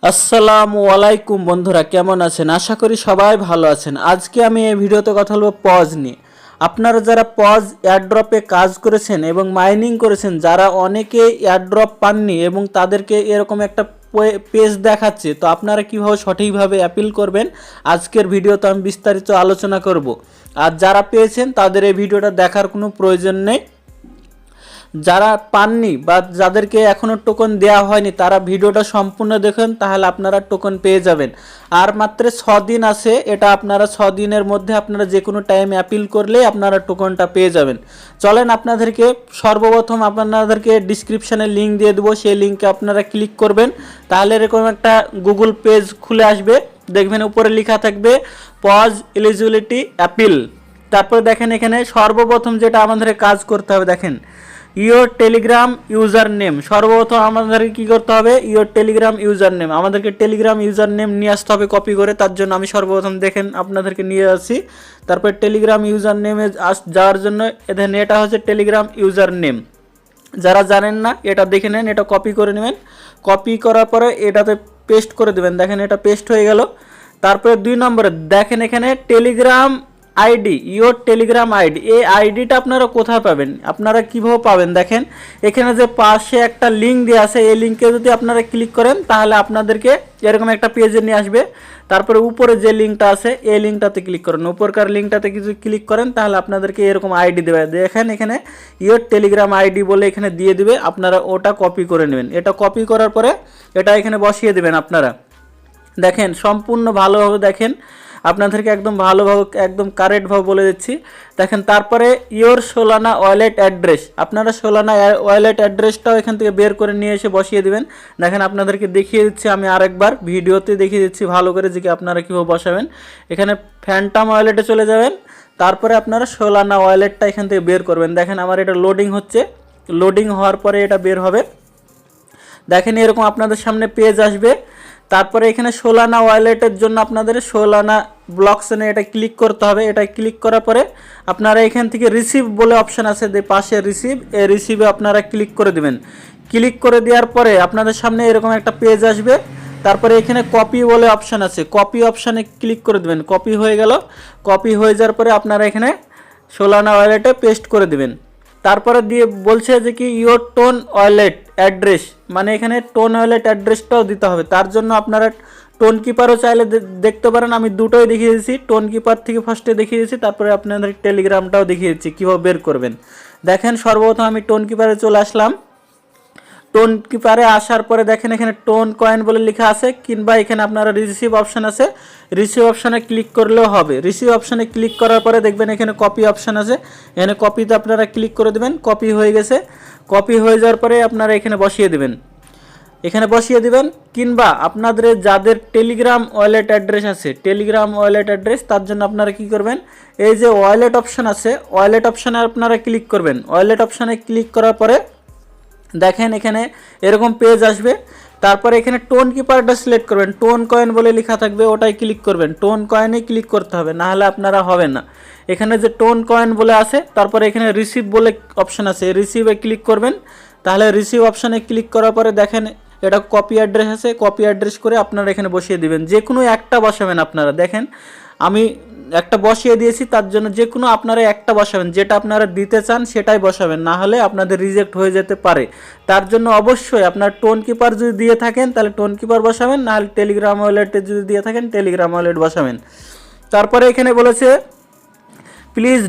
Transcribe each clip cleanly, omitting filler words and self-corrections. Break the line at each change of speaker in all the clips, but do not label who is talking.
আসসালামু আলাইকুম বন্ধুরা, কেমন আছেন? আশা করি সবাই ভালো আছেন। আজকে আমি এই ভিডিওতে কথা বলবো পজ নিয়ে। আপনারা যারা পজ এয়ারড্রপে কাজ করেছেন এবং মাইনিং করেছেন, যারা অনেকে এয়ারড্রপ পাননি এবং তাদেরকে এরকম একটা পেজ দেখাচ্ছে, তো আপনারা কীভাবে সঠিকভাবে অ্যাপিল করবেন আজকের ভিডিওতে আমি বিস্তারিত আলোচনা করব। আর যারা পেয়েছেন তাদের এই ভিডিওটা দেখার কোনো প্রয়োজন নেই। যারা পাননি বা যাদেরকে এখনও টোকন দেওয়া হয়নি তারা ভিডিওটা সম্পূর্ণ দেখুন, তাহলে আপনারা টোকন পেয়ে যাবেন। আর মাত্র 6 দিন আছে, এটা আপনারা 6 দিনের মধ্যে আপনারা যে কোনো টাইমে অ্যাপিল করলেই আপনারা টোকনটা পেয়ে যাবেন। চলেন আপনাদেরকে সর্বপ্রথম আপনাদেরকে ডিসক্রিপশানে লিঙ্ক দিয়ে দেবো, সেই লিঙ্কে আপনারা ক্লিক করবেন, তাহলে এরকম একটা গুগল পেজ খুলে আসবে। দেখবেন উপরে লেখা থাকবে পজ এলিজিবিলিটি অ্যাপিল। তারপরে দেখেন এখানে সর্বপ্রথম যেটা আমাদের কাজ করতে হবে, দেখেন ইওর টেলিগ্রাম ইউজার নেম। সর্বপ্রথম আমাদেরকে কী করতে হবে? ইওর টেলিগ্রাম ইউজার নেম, আমাদেরকে টেলিগ্রাম ইউজার নেম নিয়ে আসতে হবে কপি করে। তার জন্য আমি সর্বপ্রথম দেখেন আপনাদেরকে নিয়ে আসি। তারপর টেলিগ্রাম ইউজার নেমে যাওয়ার জন্য এখানে এটা হচ্ছে টেলিগ্রাম ইউজার নেম। যারা জানেন না এটা দেখে নেন, এটা কপি করে নেবেন। কপি করার পরে এটাতে পেস্ট করে দেবেন। দেখেন এটা পেস্ট হয়ে গেল। তারপরে 2 নম্বরে দেখেন এখানে Telegram ID, your Telegram ID. এই আইডিটা আপনারা কোথায় পাবেন, আপনারা কীভাবে পাবেন? দেখেন এখানে যে পাশে একটা লিঙ্ক দেওয়া আছে, এই লিঙ্কে যদি আপনারা ক্লিক করেন তাহলে আপনাদেরকে এরকম একটা পেজে নিয়ে আসবে। তারপরে উপরে যে লিঙ্কটা আছে এই লিঙ্কটাতে ক্লিক করেন, উপরকার লিঙ্কটাতে কিছু ক্লিক করেন তাহলে আপনাদেরকে এরকম আইডি দেবে। দেখেন এখানে ইওর টেলিগ্রাম আইডি বলে এখানে দিয়ে দিবে, আপনারা ওটা কপি করে নেবেন। এটা কপি করার পরে এটা এখানে বসিয়ে দেবেন। আপনারা দেখেন সম্পূর্ণ ভালোভাবে দেখেন, আপনাদেরকে একদম ভালোভাবে একদম কারেক্টভাবে বলে দিচ্ছি। দেখেন তারপরে ইওর সোলানা ওয়ালেট অ্যাড্রেস, আপনারা সোলানা ওয়ালেট অ্যাড্রেসটাও এখান থেকে বের করে নিয়ে এসে বসিয়ে দিবেন। দেখেন আপনাদেরকে দেখিয়ে দিচ্ছি আমি আরেকবার, ভিডিওতে দেখিয়ে দিচ্ছি ভালো করে যে আপনারা কীভাবে বসাবেন। এখানে ফ্যান্টাম ওয়ালেটে চলে যাবেন, তারপরে আপনারা সোলানা ওয়ালেটটা এখান থেকে বের করবেন। দেখেন আমার এটা লোডিং হচ্ছে, লোডিং হওয়ার পরে এটা বের হবে। দেখেন এরকম আপনাদের সামনে পেজ আসবে। তারপরে এখানে সোলানা ওয়ালেটের জন্য আপনাদের সোলানা ব্লকচেনে এটা ক্লিক করতে হবে। এটা ক্লিক করার পরে আপনারা এখান থেকে রিসিভ বলে অপশান আছে, যে পাশে রিসিভ, এই রিসিভে আপনারা ক্লিক করে দেবেন। ক্লিক করে দেওয়ার পরে আপনাদের সামনে এরকম একটা পেজ আসবে। তারপরে এখানে কপি বলে অপশান আছে, কপি অপশানে ক্লিক করে দেবেন। কপি হয়ে গেল। কপি হয়ে যাওয়ার পরে আপনারা এখানে সোলানা ওয়ালেটে পেস্ট করে দেবেন। তারপরে দিয়ে বলছে যে কি ইওর টোন ওয়ালেট অ্যাড্রেস, মানে এখানে টোন ওয়ালেট অ্যাড্রেসটাও দিতে হবে। তার জন্য আপনারা টোন কিপারও চাইলে দেখতে পারেন, আমি দুটোই দেখিয়ে দিয়েছি। টোন কিপার থেকে ফার্স্টে দেখিয়ে দিয়েছি, তারপরে আপনাদের টেলিগ্রামটাও দেখিয়ে দিচ্ছি কীভাবে বের করবেন। দেখেন সর্বপ্রথম আমি টোন কিপারে চলে আসলাম। টোন কিপারে আসার পরে দেখেন এখানে টোন কয়েন বলে লেখা আছে, কিংবা এখানে আপনারা রিসিভ অপশান আছে, রিসিভ অপশানে ক্লিক করলেও হবে। রিসিভ অপশানে ক্লিক করার পরে দেখবেন এখানে কপি অপশান আছে, এখানে কপিতে আপনারা ক্লিক করে দেবেন। কপি হয়ে গেছে। কপি হয়ে যাওয়ার পরে আপনারা এখানে বসিয়ে দেবেন, এখানে বসিয়ে দিবেন। কিংবা আপনাদের যাদের টেলিগ্রাম ওয়ালেট অ্যাড্রেস আছে, টেলিগ্রাম ওয়ালেট অ্যাড্রেস, তার জন্য আপনারা কি করবেন, এই যে ওয়ালেট অপশান আছে, ওয়ালেট অপশানে আপনারা ক্লিক করবেন। ওয়ালেট অপশানে ক্লিক করার পরে দেখেন এখানে এরকম পেজ আসবে। তারপরে এখানে টোন কিপারটা সিলেক্ট করবেন, টোন কয়েন বলে লেখা থাকবে, ওটাই ক্লিক করবেন। টোন কয়েনে ক্লিক করতে হবে, না হলে আপনারা হবে না। এখানে যে টোন কয়েন বলে আছে, তারপরে এখানে রিসিভ বলে অপশান আছে, রিসিভে ক্লিক করবেন। তাহলে রিসিভ অপশানে ক্লিক করার পরে দেখেন এটা কপি অ্যাড্রেস আছে, কপি অ্যাড্রেস করে আপনারা এখানে বসিয়ে দিবেন। যে কোনো একটা বসাবেন আপনারা। দেখেন আমি একটা বসিয়ে দিয়েছি, তার জন্য যে কোনো আপনারা একটা বসাবেন, যেটা আপনারা দিতে চান সেটাই বসাবেন, না হলে আপনাদের রিজেক্ট হয়ে যেতে পারে। তার জন্য অবশ্যই আপনার টোন কিপার যদি দিয়ে থাকেন তাহলে টোন কিপার বসাবেন, না হলে টেলিগ্রাম ওয়ালেটে যদি দিয়ে থাকেন টেলিগ্রাম ওয়ালেট বসাবেন। তারপরে এখানে বলেছে প্লিজ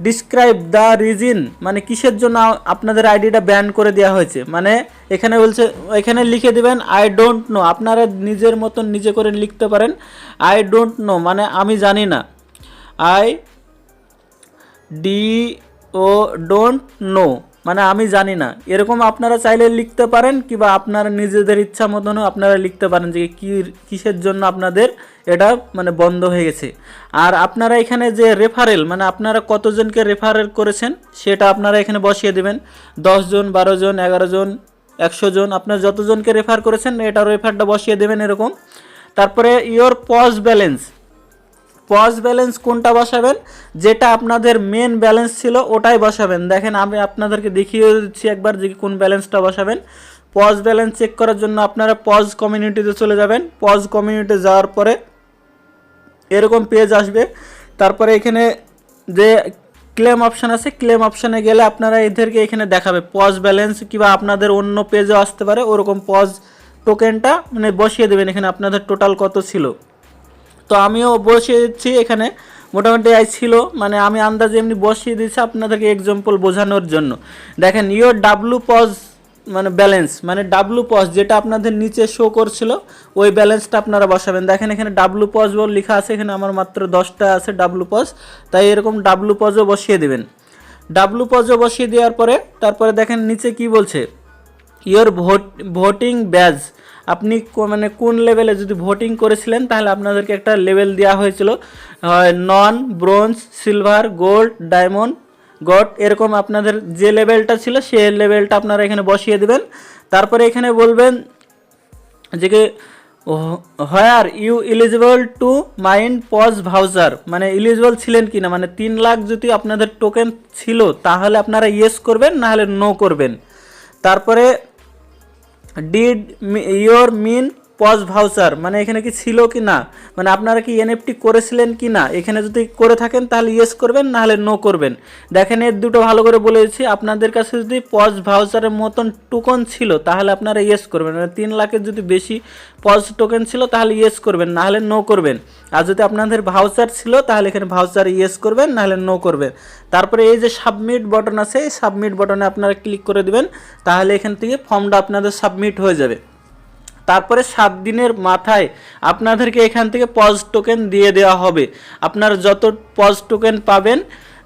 ডিসক্রাইব দ্য রিজন, মানে কিসের জন্য আপনাদের আইডিটা ব্যান করে দেওয়া হয়েছে। মানে এখানে বলছে, এখানে লিখে দিবেন আই ডোন্ট নো। আপনারা নিজের মতন নিজে করে লিখতে পারেন আই ডোন্ট নো, মানে আমি জানি না। ডোন্ট নো মানে আমি জানি না। এরকম আপনারা চাইলে লিখতে পারেন, কিংবা আপনারা নিজেদের ইচ্ছা মতনও আপনারা লিখতে পারেন যে কিসের জন্য আপনাদের এটা মানে বন্ধ হয়ে গেছে। আর আপনারা এখানে যে রেফারেল, মানে আপনারা কতজনকে রেফারেল করেছেন সেটা আপনারা এখানে বসিয়ে দেবেন। 10 জন, 12 জন, 11 জন, 100 জন, আপনারা যতজনকে রেফার করেছেন এটা রেফারটা বসিয়ে দেবেন এরকম। তারপরে your pause balance, pause balance কোনটা বসাবেন, যেটা আপনাদের মেন ব্যালেন্স ছিল ওটাই বসাবেন। দেখেন আমি আপনাদেরকে দেখিয়ে দিচ্ছি একবার যে কোন ব্যালেন্সটা বসাবেন। পজ ব্যালেন্স চেক করার জন্য আপনারা পজ কমিউনিটিতে চলে যাবেন। পজ কমিউনিটিতে যাওয়ার পরে এরকম পেজ আসবে। তারপরে এখানে যে ক্লেম অপশান আছে, ক্লেম অপশানে গেলে আপনারা এদেরকে এখানে দেখাবে পজ ব্যালেন্স, কিংবা আপনাদের অন্য পেজও আসতে পারে ওরকম পজ টোকেনটা মানে বসিয়ে দেবেন এখানে আপনাদের টোটাল কত ছিল। তো আমিও বসিয়েছি এখানে মোটামুটি ছিল, মানে আমি আন্দাজে এমনি বসিয়ে দিয়েছি আপনাদেরকে এক্সাম্পল বোঝানোর জন্য। দেখেন ইয়োর ডাব্লু পজ মানে ব্যালেন্স, মানে ডাব্লু পজ যেটা আপনাদের নিচে শো করছিল ওই ব্যালেন্সটা আপনারা বসাবেন। দেখেন এখানে ডাব্লু পজ বল লেখা আছে, এখানে আমার মাত্র 10টা আছে ডাব্লু পজ, তাই এরকম ডাব্লু পজও বসিয়ে দেবেন। ডাব্লু পজও বসিয়ে দেওয়ার পরে তারপরে দেখেন নিচে কি বলছে, ইয়োর ভোটিং ব্যাজ, আপনি মানে কোন লেভেলে যদি ভোটিং করেছিলেন তাহলে আপনাদেরকে একটা লেভেল দেওয়া হয়েছিল, none, bronze, silver, gold, diamond, god, এরকম আপনাদের যে লেভেলটা ছিল সেই লেভেলটা আপনারা এখানে বসিয়ে দেবেন। তারপরে এখানে বলবেন যে কি where you eligible to mine pause voucher, মানে এলিজিবল ছিলেন কি না, মানে 3 লাখ যদি আপনাদের টোকেন ছিল তাহলে আপনারা ইয়েস করবেন, না হলে নো করবেন। তারপরে did your mean pause voucher, মানে এখানে কি ছিল কি না, মানে আপনারা কি এনএফটি করেছিলেন কি না, এখানে যদি করে থাকেন তাহলে ইয়েস করবেন, না হলে নো করবেন। দেখেন এর দুটো ভালো করে বলেছি, আপনাদের কাছে যদি পজ ভাউচারের মতন টোকন ছিল তাহলে আপনারা ইয়েস করবেন, মানে 3 লাখের যদি বেশি পজ টোকেন ছিল তাহলে ইয়েস করবেন, না হলে নো করবেন। আর যদি আপনাদের ভাউচার ছিল তাহলে এখানে ভাউচার ইয়েস করবেন, না হলে নো করবেন। তারপরে এই যে সাবমিট বাটন আছে, এই সাবমিট বাটনে আপনারা ক্লিক করে দিবেন, তাহলে এখান থেকে ফর্মটা আপনাদের সাবমিট হয়ে যাবে। তারপরে 7 দিনের মাথায় আপনাদেরকে এখান থেকে পজ টোকেন দিয়ে দেওয়া হবে, আপনারা যত পজ টোকেন পাবেন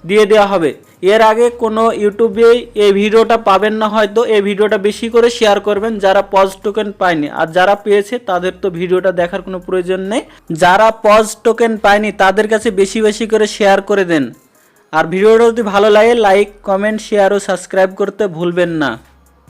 দিয়ে দেওয়া হবে। এর আগে কোনো ইউটিউবে এই ভিডিওটা পাবেন না, হয়তো এই ভিডিওটা বেশি করে শেয়ার করবেন যারা পজ টোকেন পায়নি, আর যারা পেয়েছে তাদের তো ভিডিওটা দেখার কোনো প্রয়োজন নেই। যারা পজ টোকেন পায়নি তাদের কাছে বেশি বেশি করে শেয়ার করে দেন। আর ভিডিওটা যদি ভালো লাগে লাইক, কমেন্ট, শেয়ার ও সাবস্ক্রাইব করতে ভুলবেন না।